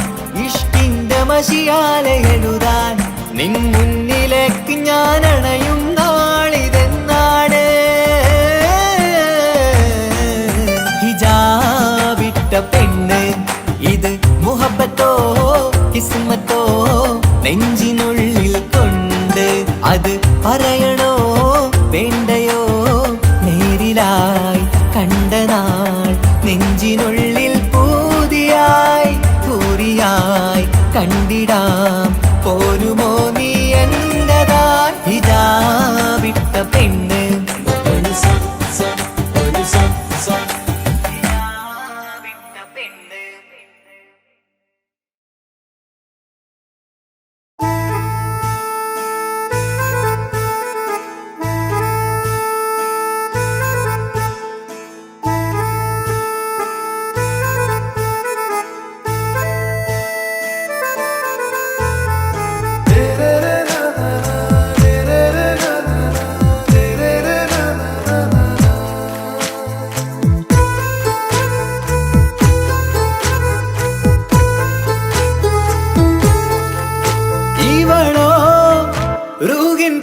ഇഷ്കിന്റെ മഷിയാലെ എഴുതാൻ നിൻ മുന്നിലേക്ക് ഞാൻ അണയും നാളിതെന്നാണ് ഹിജാബിട്ട പെണ്ണ് ഇത് മുഹബത്തോ കിസ്മത്തോ നെഞ്ചിനുള്ളിൽ കൊണ്ട് അത് പറയണോ വേണ്ടയോ നേരിലായി കണ്ട നാൾ നെഞ്ചിനുള്ളിൽ പൂതിയായി പൂരിയായി കണ്ടിടാം പോരുമോ നീ എന്നതാ ഇതാ വിട്ട പെണ്ണ്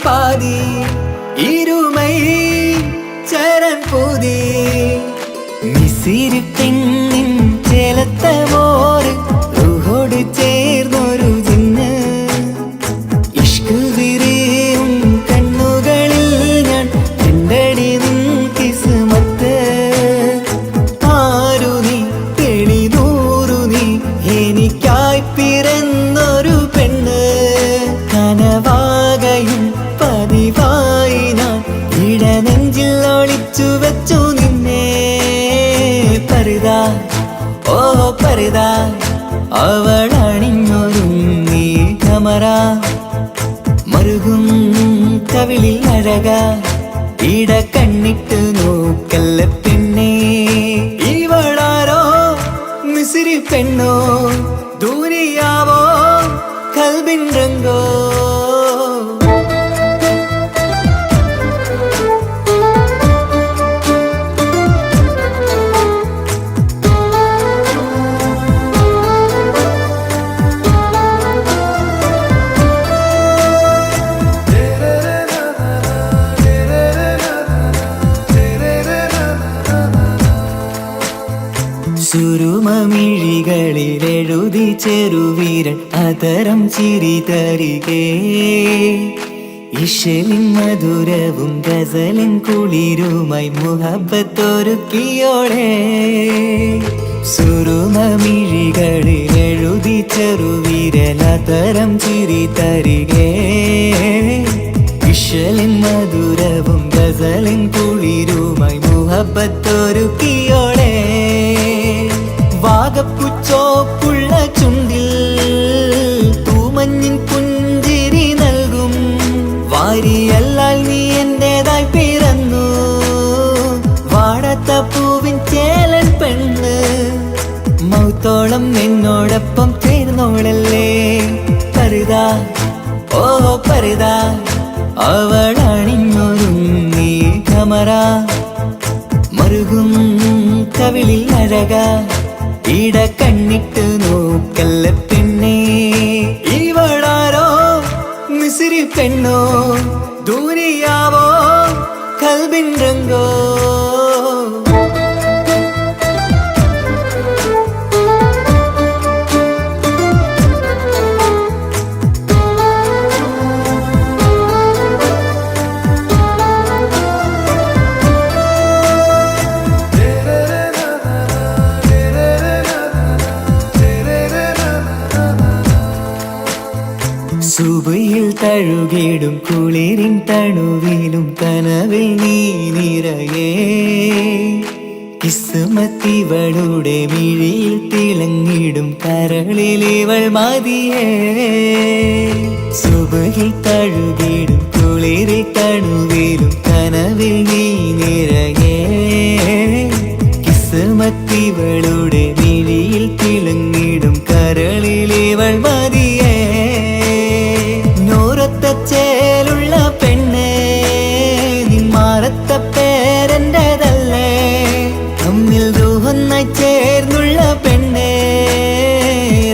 பாதி இருமை சரண் பூதி மிசிறு பெண்ணின் ചേലത്ത മോര് റൂഹോട് ചേർന്നൊരു ജിന്ന് ഇഷ്ക് വിരിയും കണ്ണുകളിൽ ഞാൻ കണ്ടടി നിൻ കിസ്മത്ത് ആരു നീ തെളിനൂറു നീ എനിക്കായി പിറന്നൊരു പെണ്ണ് കനവാകയും പതിവായി ഞാൻ ഇടനെഞ്ചിൽ ഒളിച്ചു വെച്ചു നിന്നെ പരിതാ ഓ പരിതാ അവളണിഞ്ഞൊരുങ്ങി കമറ മറുകും കവിളിൽ അഴക ഇട കണ്ണിട്ട് നോക്കല്ല പെണ്ണേ ഇവളാരോ മിസിരി പെണ്ണോ ദൂരിയാവോ കൽബിൻ രംഗോ സുരുമമിഴികളിൽ എഴുതി ചെറുവീരൻ അതരം ചിരി തരികേ ഇശലിൻ മധുരവും ഗസലിൻ കുളിരുമായി മുഹബത്തൊരുക്കിയോടെ സുരുമമിഴികളിൽ എഴുതി ചെറുവീരൻ അതരം ചിരി തരികേ ഇശലിൻ മധുരവും ഗസലിൻ കുളിരുമായി മുഹബത്തൊരുക്കിയോടെ വാഗപ്പുച്ചോപ്പുള്ള ചുണ്ടിൽ തൂമഞ്ഞിൻ പുഞ്ചിരി നൽകും വാരിയല്ലാൽ നീ എന്റേതായി പിറന്നു വാടാത്ത പൂവിൻ ചേലൻ പെണ്ണ് മൗത്തോളം എന്നോടൊപ്പം ചേർന്നോളല്ലേ പരിതാ ഓ പരിതാ അവളണിഞ്ഞൊരുങ്ങി കമറ മറുകും കവിളിൽ അഴക ഇട കണ്ണിട്ട് നോക്കല്ല പെണ്ണേ ഇവളാരോ മിസിരി പെണ്ണോ ദൂരിയാവോ കൽബിൻ രംഗോ സുബയിൽ തഴുകിടും കുളിരിൻ തണുവിലും കനവിൽ നീ നിറയേ കിസ്മത്തിവളുടെ മിഴിയിൽ തിളങ്ങിടും കരളിലിവൾ മതിയേ സുബയിൽ തഴുകിടും കുളിരിൽ തണുവിലും കനവിൽ നീ നിറയേ കിസ്മത്തിവളുടെ മിഴിയിൽ തിളങ്ങിടും കരളിലിവൾ മതിയേ ചേലുള്ള പെണ്ണേ നിന്മാറത്ത പേരെന്റേതല്ലേ തമ്മിൽ രൂഹൊന്നായി ചേർന്നുള്ള പെണ്ണേ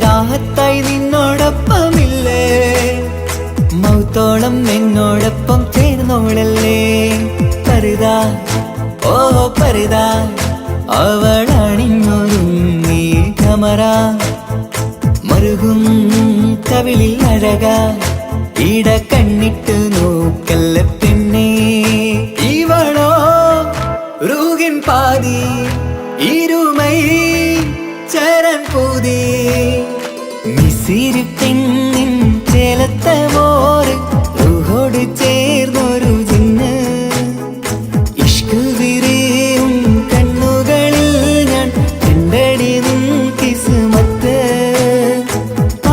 രാഹത്തായി നിന്നോടൊപ്പമില്ലേ മൗത്തോളം എന്നോടൊപ്പം ചേർന്നോളല്ലേ പരിതാ ഓ പരിതാ അവളണിഞ്ഞൊരുങ്ങി കമറ മറുകും കവിളിൽ അഴക ഇട കണ്ണിട്ട് നോക്കല്ല പെണ്ണേ ഇവളോ റൂഹിൻ പാതി ഇരുമൈ ചരൻ പൂതി മിസിരി പെണ്ണിൻ ചേലത്തെ മോറ് റൂഹോട് ചേർന്നൊരു ജിന്ന് ഇഷ്ക് വിരിയും കണ്ണുകളിൽ ഞാൻ കണ്ടടി നിൻ കിസ്മത്ത്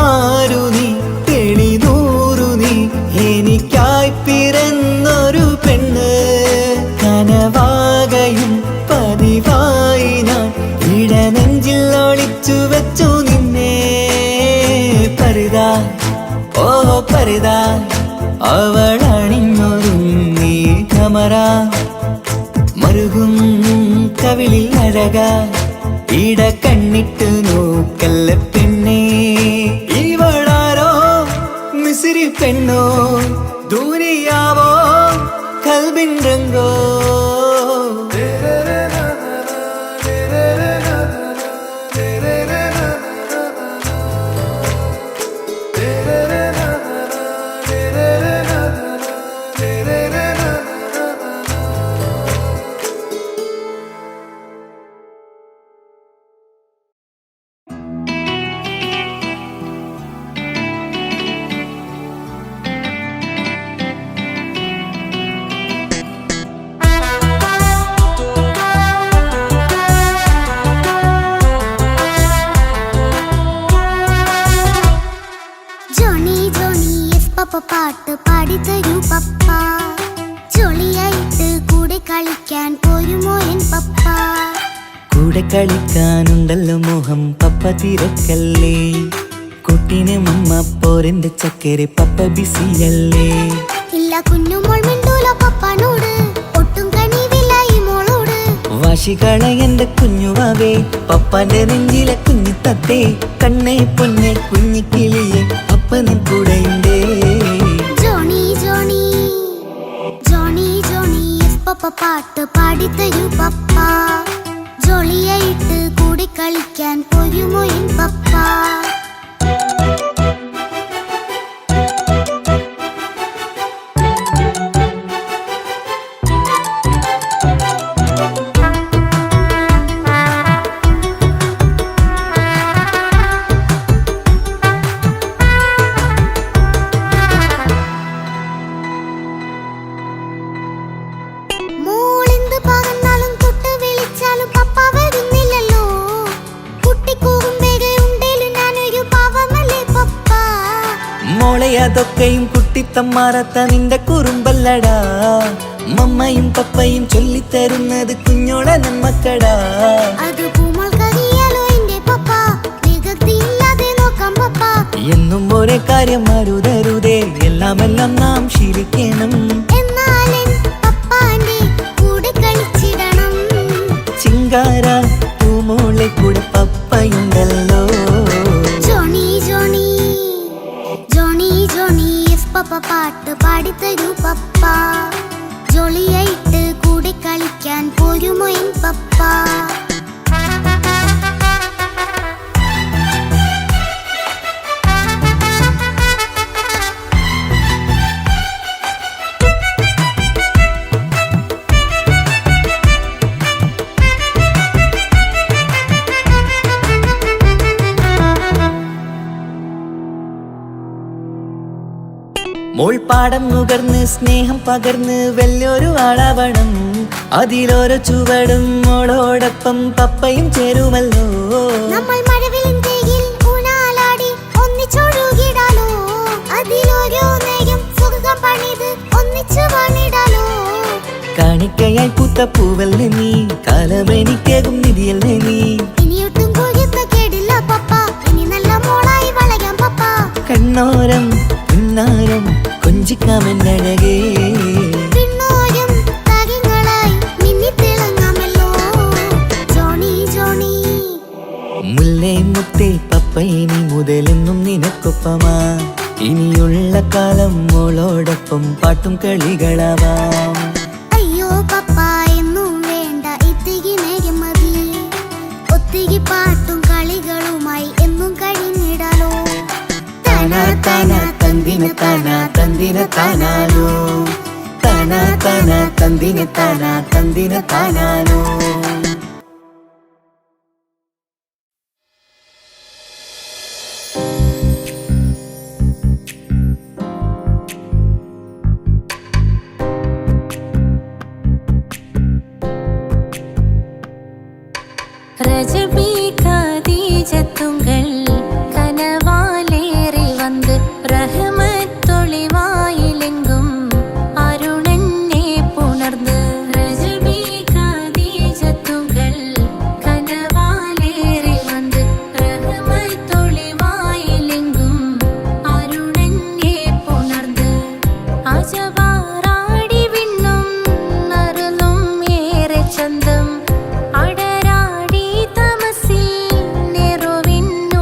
ആരു നീ എനിക്കായി പിറന്നൊരു പെണ്ണ് കനവാകയും പതിവായി ഞാൻ ഇടനെഞ്ചിൽ ഒളിച്ചു വെച്ചു നിന്നെ പരിതാ ഓ പരിതാ അവളണിഞ്ഞൊരുങ്ങി കമറ മറുകും കവിളിൽ അഴക ഇട കണ്ണിട്ട് നോക്കല്ല പെണ്ണേ ഇവളാരോ മിസിരി പെണ്ണോ ദൂരിയാവോ കൽബിൻ രംഗോ പാട്ട് പാടിത്തരൂ പപ്പ ജോളിയായിട്ട് കൂടെ കളിക്കാൻ പോരുമോ എൻ പപ്പ കൂടെ കളിക്കാനുണ്ടല്ലോ മോഹം പപ്പ തിരക്കല്ലേ കുട്ടീനെ മമ്മ പോരെന്റെ ചക്കരെ പപ്പ ബിസിയല്ലേ ഇല്ല കുഞ്ഞുമോൾ മിണ്ടൂല പപ്പനോട് ഒട്ടും കണിവില്ല ഈ മോളോട് വാശികള എന്റെ കുഞ്ഞുവാവേ പപ്പാന്റെ നെഞ്ചിലെ കുഞ്ഞു തത്തേ കണ്ണേ പൊന്നെ കുഞ്ഞിക്കിളിയെ അപ്പനും കൂടെയുണ്ടേ ജോണി ജോണി ജോണി ജോണി പപ്പ പാട്ട് പാടിത്തരൂ പപ്പ ജോളിയായിട്ട് കൂടെ കളിക്കാൻ പോരുമോ എൻ പപ്പ അതൊക്കെയും കുട്ടിത്തമ്മാറത്ത നിന്റെ കുറുമ്പല്ലടാ മമ്മയും പപ്പയും ചൊല്ലിത്തരുന്നത് കുഞ്ഞോളെ നമ്മക്കടാ എന്നും ഒരേ കാര്യം മരുതരുതേ എല്ലാം നാം ശീലിക്കണം. എന്നാലും പപ്പാന്റെ കൂടെ കളിച്ചിടണം. ചിങ്കാര പൂമോളെ കൂടെ പപ്പയുണ്ടല്ലോ. Johnny Johnny Johnny Johnny yes papa പാട്ട് പാടിത്തരൂ പപ്പ. ജോളിയായിട്ട് കൂടെ കളിക്കാൻ പോരുമോ എൻ പപ്പ? മോൾ പാടം നുകർന്ന് സ്നേഹം പകർന്ന് വലിയൊരു ആളാവണം. അതിലോരോ ചുവടും മോളോടൊപ്പം പപ്പയും ചേരുമല്ലോ. നമ്മൾ മഴവിലിന്തയിൽ ഊനാലാടി ഒന്നിച്ചൊഴുകിടാലോ. അതിലോരോ നേരം സുഖം പണിത് ഒന്നിച്ചു വാണിടാലോ. കാണിക്കയായി പൂത്ത പൂവല്ലേ നീ, കാലമെനിക്കേകും നിധിയല്ലേ നീ. ഇനിയൊട്ടും കുരുത്ത കേടില്ല പപ്പ, ഇനി നല്ല മോളായി വളരാം പപ്പ. കണ്ണോരം പിന്നാരം കൊഞ്ചിക്കാമെന്നഴകേ. പിന്നോരം താരങ്ങളായി മിന്നിത്തിളങ്ങാമല്ലോ. ജോണി ജോണി മുല്ലേ മുത്തേ പപ്പയിനി മുതലെന്നും നിനക്കൊപ്പമാ. ഇനിയുള്ള കാലം മോളോടൊപ്പം പാട്ടും കളികളാവാം. അയ്യോ പപ്പ എന്നും വേണ്ട ഇത്തിരി നേരം മതി. ഒത്തിരി പാട്ടും കളികളുമായി എന്നും കഴിഞ്ഞിടാലോ. താനാ താനാ തന്തിന താനാ തന്തിന താനാലോ. താനാ താനാ തന്തിന താനാ തന്തിന താനാലോ. ரஜபி கதீஜத்துங்கள் கனவாலேறி வந்து ரஹமத்தொளிவாயிலெங்கும் அருணன்னே புணர்ந்து. ரஜபி கதீஜத்துங்கள் கனவாலேறி வந்து ரஹமத்தொளிவாயிலெங்கும் அருணன்னே புணர்ந்து. അജവാറാടി വിണ്ണും നറുന്നും ഏറെ ചന്തം. അടരാടി തമസിൽ നെറുവിന്നു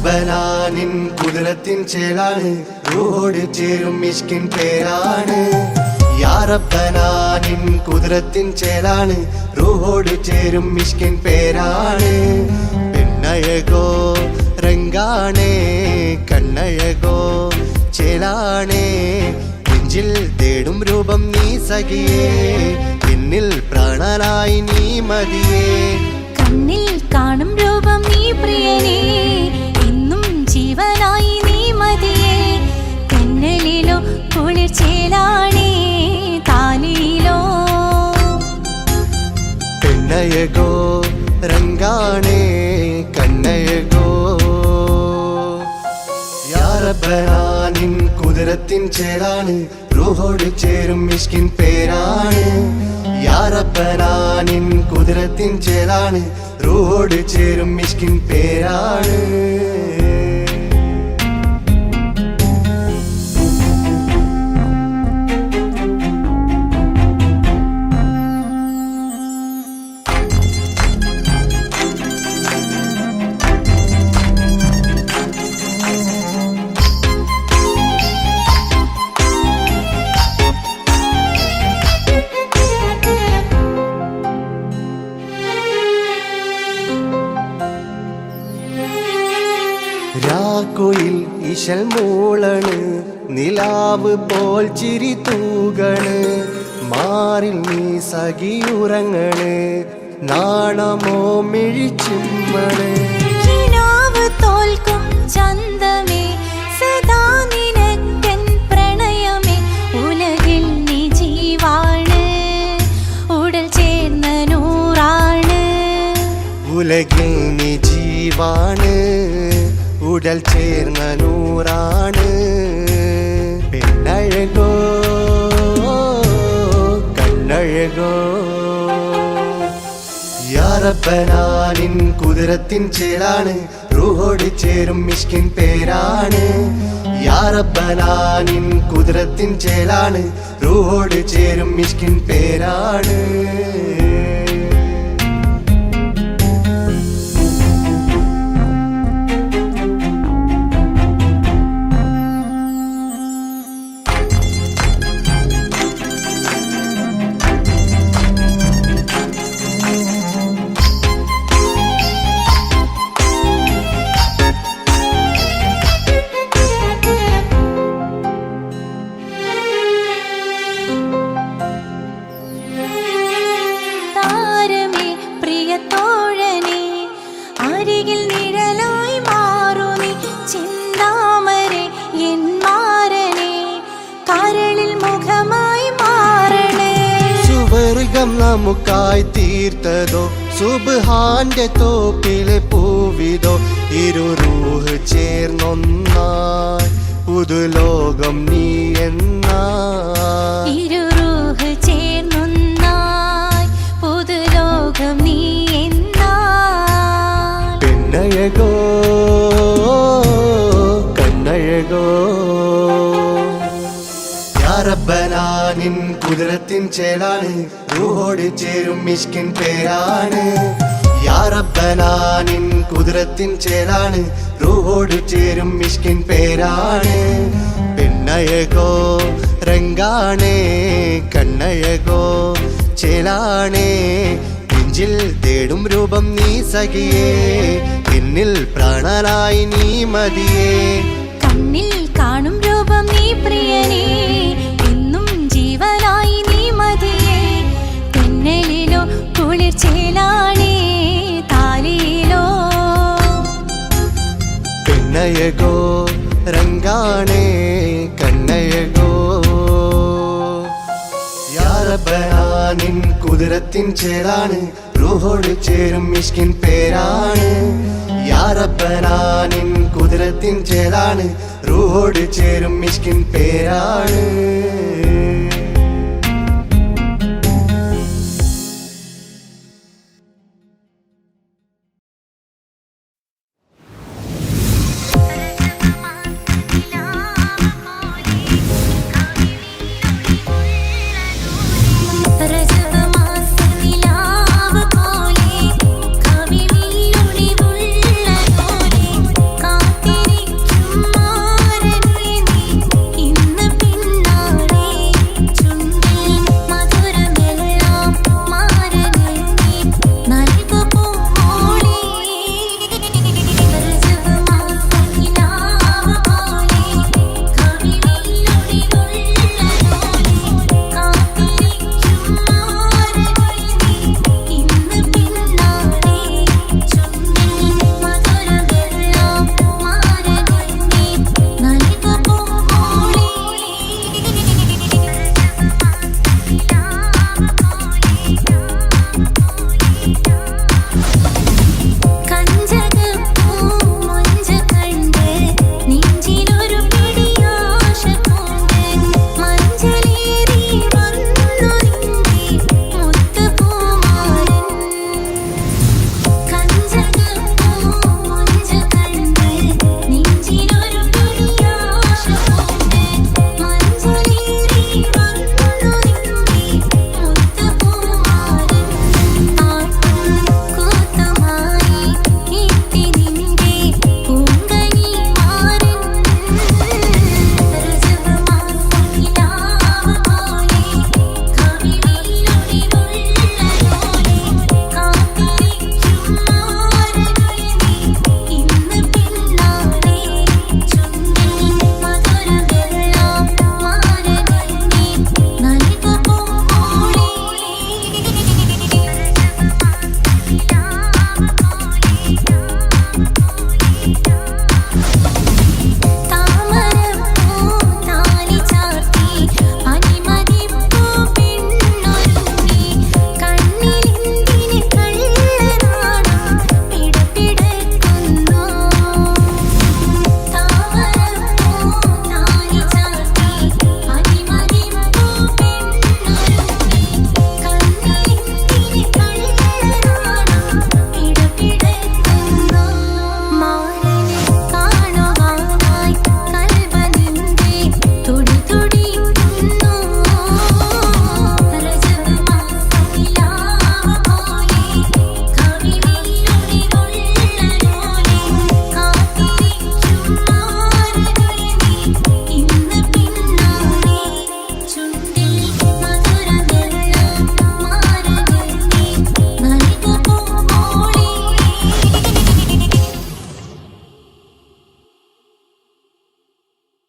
റബ്ബനാനിൻ കുതിരത്തിൻ ചേലാണ് റൂഹോട് ചേരും മിഷ്കിൻ പേരാണ് യാ റബ്ബനാനിൻ കുതിരത്തിൻ ചേലാണ് റൂഹോട് ചേരും മിഷ്കിൻ പേരാണ് പെണ്ണഴകോ രംഗാണേ കണ്ണഴകോ ചേലാണേ നെഞ്ചിൽ തേടും രൂപം നീ സഖിയേ എന്നിൽ പ്രാണനായി നീ മതിയേ കണ്ണിൽ കാണും രൂപം നീ പ്രിയനേ ഇന്നും ജീവനായി നീ മതിയേ തെന്നലിലോ കുളിർച്ചേലാണേ താലിയിലോ പെണ്ണഴകോ രംഗാണേ കണ്ണഴകോ യാ റബ്ബനാനിൻ കുതിരത്തിൻ ചേലാണ് റൂഹോട് ചേരും മിഷ്കിൻ പേരാണ് യാ റബ്ബനാനിൻ കുതിരത്തിൻ ചേലാണ് റൂഹോട് ചേരും മിഷ്കിൻ പേരാണ് രാക്കുയിൽ ഇശൽ മൂളണ് നിലാവ് പോൽ ചിരി തൂകണ് മാറിൽ നീ സഖിയുറങ്ങണ് നാണമോ മിഴിച്ചിമ്മണ് കിനാവ് തോൽക്കും ചന്തമേ സദാ നിനക്കൻ പ്രണയമേ ഉലകിൽ നീ ജീവാണ് ഉടൽ ചേർന്ന നൂറാണ് ഉലകിൽ നീ ജീവാണ് ഉടൽ ചേർന്ന നൂറാണ് പെണ്ണഴകോ കണ്ണഴകോ യാ റബ്ബനാനിൻ കുതിരത്തിൻ ചേലാണ് റൂഹോട് ചേരും മിഷ്കിൻ പേരാണ് യാ റബ്ബനാനിൻ കുതിരത്തിൻ ചേലാണ് റൂഹോട് ചേരും മിഷ്കിൻ പേരാണ് താരമേ പ്രിയത്തോഴനേ അരികിൽ നിഴലായി മാറുമേ ചിന്താമരേ എൻ മാരനേ കരളിൽ മുഖമായി മാറണേ സുവർഗം നമുക്കായി തീർത്തതോ സുബ്ഹാന്റെ തോപ്പിലെ പൂവിതോ ഇരു റൂഹ് ചേർന്നൊന്നായി പുതുലോകം നീ എന്നായി ഇരു റൂഹ് ചേർന്നൊന്നായി പുതുലോകം നീ എന്നായി പെണ്ണഴകോ കണ്ണഴകോ യാ റബ്ബനാനിൻ കുതിരത്തിൻ ചേലാണ് റൂഹോട് ചേരും മിഷ്കിൻ പേരാണ് യാ റബ്ബനാനിൻ കുതിരത്തിൻ ചേലാണ് റൂഹോട് ചേരും മിഷ്കിൻ പേരാണ് പെണ്ണഴകോ രംഗാണേ കണ്ണഴകോ ചേലാണേ നെഞ്ചിൽ തേടും രൂപം നീ സഖിയേ എന്നിൽ പ്രാണനായി നീ മതിയേ കണ്ണിൽ കാണും രൂപം നീ പ്രിയനേ ഇന്നും ജീവനായി നീ മതിയേ തെന്നലിലോ കുളിർച്ചേലാണേ താലിയിലോ പെണ്ണഴകോ രംഗാണേ കണ്ണഴകോ യാ റബ്ബനാനിൻ കുതിരത്തിൻ ചേലാണ് റൂഹോട് ചേരും മിഷ്കിൻ പേരാണ് യാ റബ്ബനാനിൻ കുതിരത്തിൻ ചേലാണ് റൂഹോട് ചേരും മിഷ്കിൻ പേരാണ്